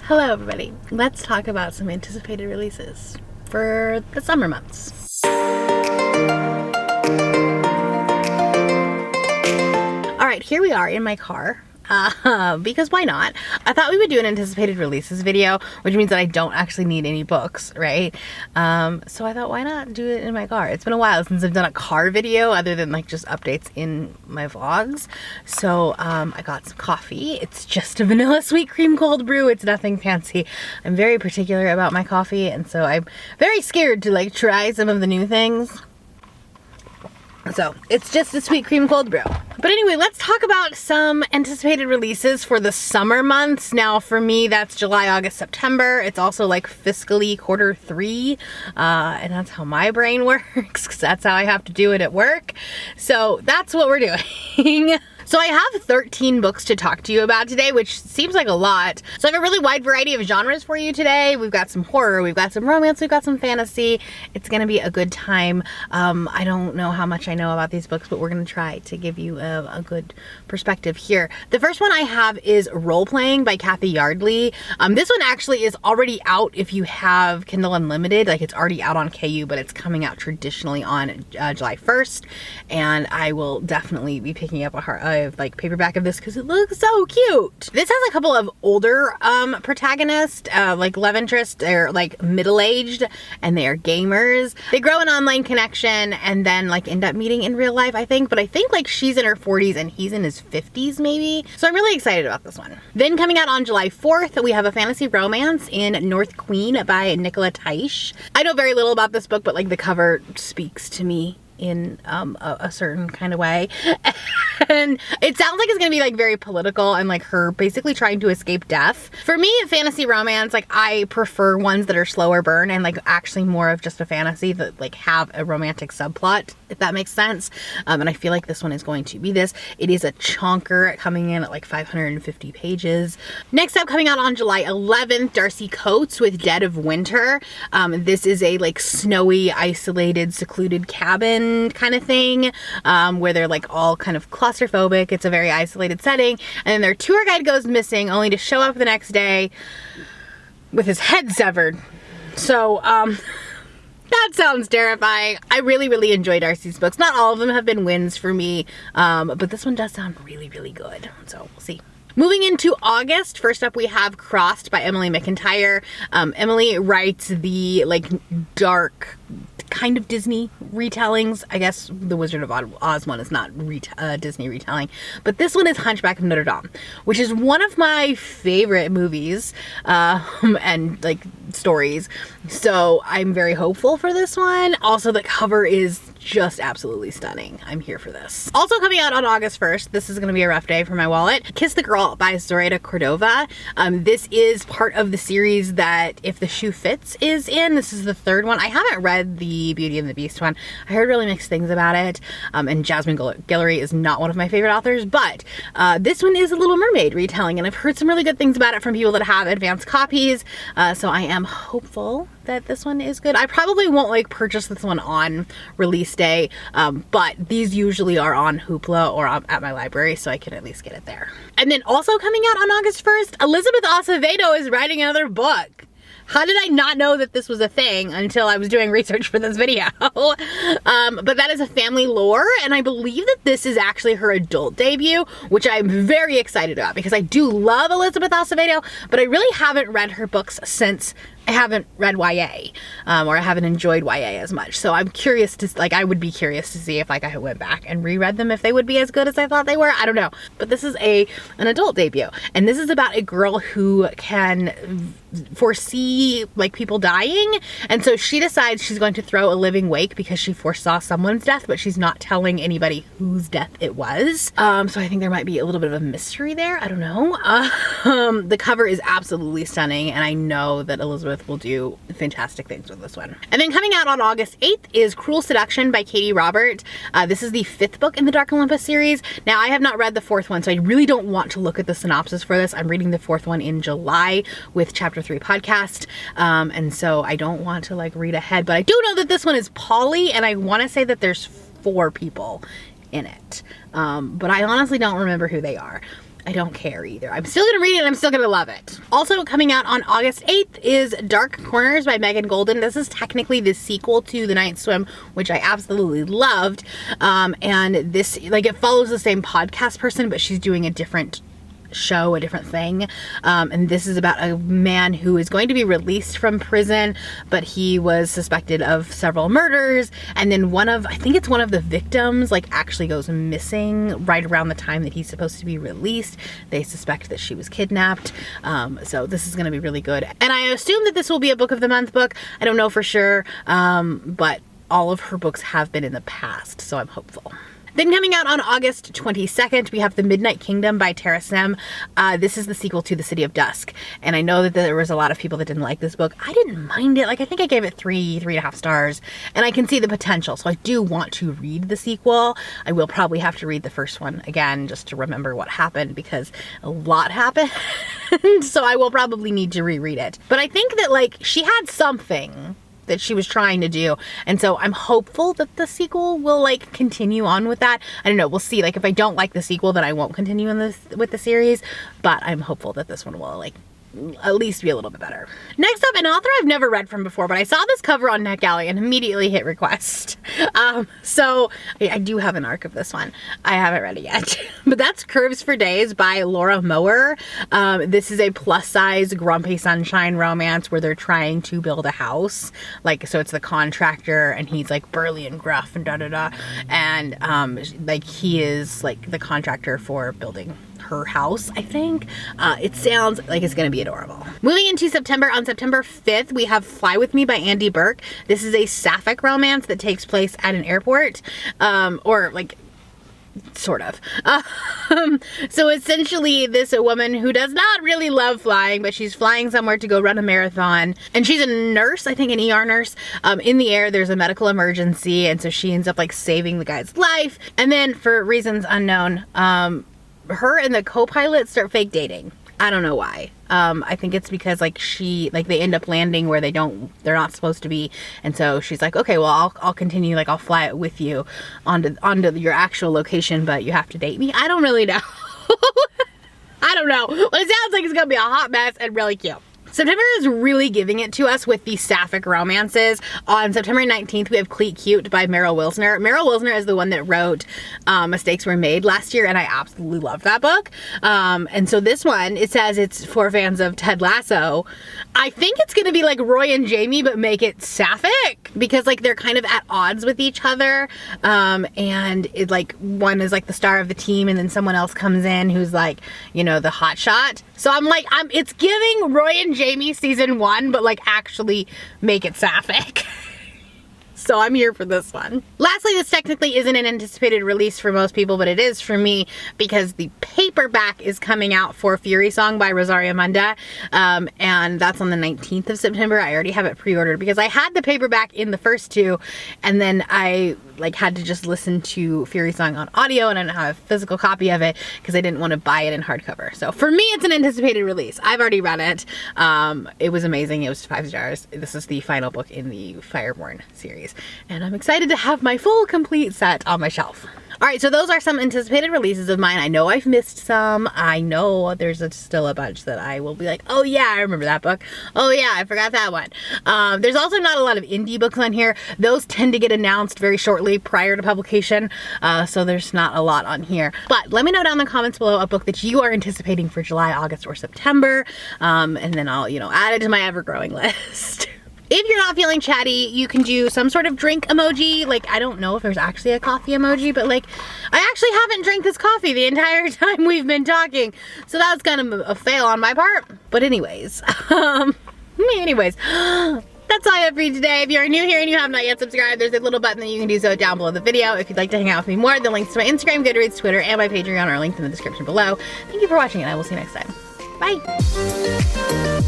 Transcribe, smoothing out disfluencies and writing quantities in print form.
Hello everybody, let's talk about some anticipated releases for the summer months. Alright, here we are in my car. Because why not? I thought we would do an anticipated releases video, which means that I don't actually need any books, right? So I thought, why not do it in my car? It's been a while since I've done a car video other than like just updates in my vlogs. So I got some coffee. It's just a vanilla sweet cream cold brew. It's nothing fancy. I'm very particular about my coffee, and so I'm very scared to like try some of the new things. So it's just a sweet cream cold brew. But anyway, let's talk about some anticipated releases for the summer months. Now for me, that's July, August, September. It's also like fiscally Q3, and that's how my brain works, because that's how I have to do it at work. So that's what we're doing. So I have 13 books to talk to you about today, which seems like a lot. So I have a really wide variety of genres for you today. We've got some horror, we've got some romance, we've got some fantasy. It's gonna be a good time. I don't know how much I know about these books, but we're gonna try to give you a good perspective here. The first one I have is Role Playing by KATEE Yardley. This one actually is already out if you have Kindle Unlimited. Like, it's already out on KU, but it's coming out traditionally on July 1st. And I will definitely be picking up a like paperback of this because it looks so cute. This has a couple of older protagonists, like love interests. They're like middle-aged and they are gamers. They grow an online connection and then like end up meeting in real life, I think. But I think like she's in her 40s and he's in his 50s maybe. So I'm really excited about this one. Then coming out on July 4th, we have a fantasy romance in North Queen by Nicola Teish. I know very little about this book, but like the cover speaks to me in a certain kind of way. And it sounds like it's gonna be like very political and like her basically trying to escape death. For me, fantasy romance, like I prefer ones that are slower burn and like actually more of just a fantasy that like have a romantic subplot, if that makes sense. And I feel like this one is going to be this. It is a chonker coming in at like 550 pages. Next up, coming out on July 11th, Darcy Coates with Dead of Winter. This is a like snowy, isolated, secluded cabin kind of thing, where they're like all kind of claustrophobic. It's a very isolated setting, and then their tour guide goes missing only to show up the next day with his head severed. So that sounds terrifying. I really enjoy Darcy's books. Not all of them have been wins for me, but this one does sound really good, so we'll see. Moving into August, first up we have Crossed by Emily McIntyre. Emily writes the like dark kind of Disney retellings. I guess the Wizard of Oz one is not Disney retelling, but this one is Hunchback of Notre Dame, which is one of my favorite movies and like stories. So I'm very hopeful for this one. Also, the cover is just absolutely stunning. I'm here for this. Also coming out on August 1st, this is going to be a rough day for my wallet, Kiss the Girl by Zoraida Cordova. This is part of the series that If the Shoe Fits is in. This is the third one. I haven't read the Beauty and the Beast one. I heard really mixed things about it. And Jasmine Guillory is not one of my favorite authors, but this one is a Little Mermaid retelling, and I've heard some really good things about it from people that have advanced copies. So I am hopeful that this one is good. I probably won't like purchase this one on release day, but these usually are on Hoopla or at my library, so I can at least get it there. And then also coming out on August 1st, Elizabeth Acevedo is writing another book. How did I not know that this was a thing until I was doing research for this video? But that is a family lore, and I believe that this is actually her adult debut, which I'm very excited about because I do love Elizabeth Acevedo, but I really haven't read her books since I haven't read YA, or I haven't enjoyed YA as much. So I'm curious to, like, I would be curious to see if like I went back and reread them, if they would be as good as I thought they were. I don't know. But this is an adult debut, and this is about a girl who can foresee like people dying, and so she decides she's going to throw a living wake because she foresaw someone's death, but she's not telling anybody whose death it was. So I think there might be a little bit of a mystery there. I don't know. The cover is absolutely stunning, and I know that Elizabeth will do fantastic things with this one. And then coming out on August 8th is Cruel Seduction by Katee Robert. This is the 5th book in the Dark Olympus series. Now I have not read the 4th one, so I really don't want to look at the synopsis for this. I'm reading the 4th one in July with Chapter 3 podcast, and so I don't want to like read ahead, but I do know that this one is poly, and I want to say that there's 4 people in it, but I honestly don't remember who they are. I don't care either. I'm still gonna read it and I'm still gonna love it. Also coming out on August 8th is Dark Corners by Megan Golden. This is technically the sequel to The Night Swim, which I absolutely loved. And this, like, it follows the same podcast person, but she's doing a different show, a different thing. And this is about a man who is going to be released from prison, but he was suspected of several murders, and then I think it's one of the victims, like, actually goes missing right around the time that he's supposed to be released. They suspect that she was kidnapped. So this is going to be really good, and I assume that this will be a book of the month book. I don't know for sure, but all of her books have been in the past, so I'm hopeful. Then coming out on August 22nd, we have The Midnight Kingdom by Tara Sim. This is the sequel to The City of Dusk. And I know that there was a lot of people that didn't like this book. I didn't mind it. Like, I think I gave it 3.5 stars. And I can see the potential. So I do want to read the sequel. I will probably have to read the first one again just to remember what happened, because a lot happened. So I will probably need to reread it. But I think that, like, she had something that she was trying to do, and so I'm hopeful that the sequel will, like, continue on with that. I don't know, we'll see. Like, if I don't like the sequel, then I won't continue with the series, but I'm hopeful that this one will, like, at least be a little bit better. Next up, an author I've never read from before, but I saw this cover on NetGalley and immediately hit request. So I do have an arc of this one. I haven't read it yet, but that's Curves for Days by Laura Mower. This is a plus-size grumpy sunshine romance where they're trying to build a house. Like, so it's the contractor, and he's, like, burly and gruff and da-da-da, and like, he is, like, the contractor for building her house, I think. It sounds like it's gonna be adorable. Moving into September, on September 5th, we have Fly With Me by Andy Burke. This is a sapphic romance that takes place at an airport, or, like, sort of. So essentially, a woman who does not really love flying, but she's flying somewhere to go run a marathon, and she's a nurse, I think an ER nurse. In the air, there's a medical emergency, and so she ends up, like, saving the guy's life, and then for reasons unknown, her and the co-pilot start fake dating. I don't know why. I think it's because, like, they end up landing where they're not supposed to be, and so she's like, okay, well, I'll continue, like, I'll fly it with you onto your actual location, but you have to date me. I don't really know. I don't know, but it sounds like it's gonna be a hot mess and really cute. September is really giving it to us with the sapphic romances. On September 19th, we have Cleat Cute by Meryl Wilsner. Meryl Wilsner is the one that wrote Mistakes Were Made last year, and I absolutely love that book. And so this one, it says it's for fans of Ted Lasso. I think it's gonna be like Roy and Jamie, but make it sapphic, because, like, they're kind of at odds with each other. And it, like, one is, like, the star of the team, and then someone else comes in who's, like, you know, the hot shot. So I'm like, it's giving Roy and Jamie season 1, but, like, actually make it sapphic. So I'm here for this one. Lastly, this technically isn't an anticipated release for most people, but it is for me, because the paperback is coming out for Fury Song by Rosaria Munda, and that's on the 19th of September. I already have it pre-ordered because I had the paperback in the first two, and then I, like, had to just listen to Fury Song on audio, and I don't have a physical copy of it because I didn't want to buy it in hardcover. So for me, it's an anticipated release. I've already read it. It was amazing. It was 5 stars. This is the final book in the Fireborn series, and I'm excited to have my full complete set on my shelf. Alright, so those are some anticipated releases of mine. I know I've missed some. I know there's still a bunch that I will be like, oh yeah, I remember that book. Oh yeah, I forgot that one. There's also not a lot of indie books on here. Those tend to get announced very shortly prior to publication, so there's not a lot on here. But let me know down in the comments below a book that you are anticipating for July, August, or September, and then I'll, you know, add it to my ever-growing list. If you're not feeling chatty, you can do some sort of drink emoji. Like, I don't know if there's actually a coffee emoji, but, like, I actually haven't drank this coffee the entire time we've been talking. So that was kind of a fail on my part. But anyways, that's all I have for you today. If you're new here and you have not yet subscribed, there's a little button that you can do so down below the video. If you'd like to hang out with me more, the links to my Instagram, Goodreads, Twitter, and my Patreon are linked in the description below. Thank you for watching, and I will see you next time. Bye!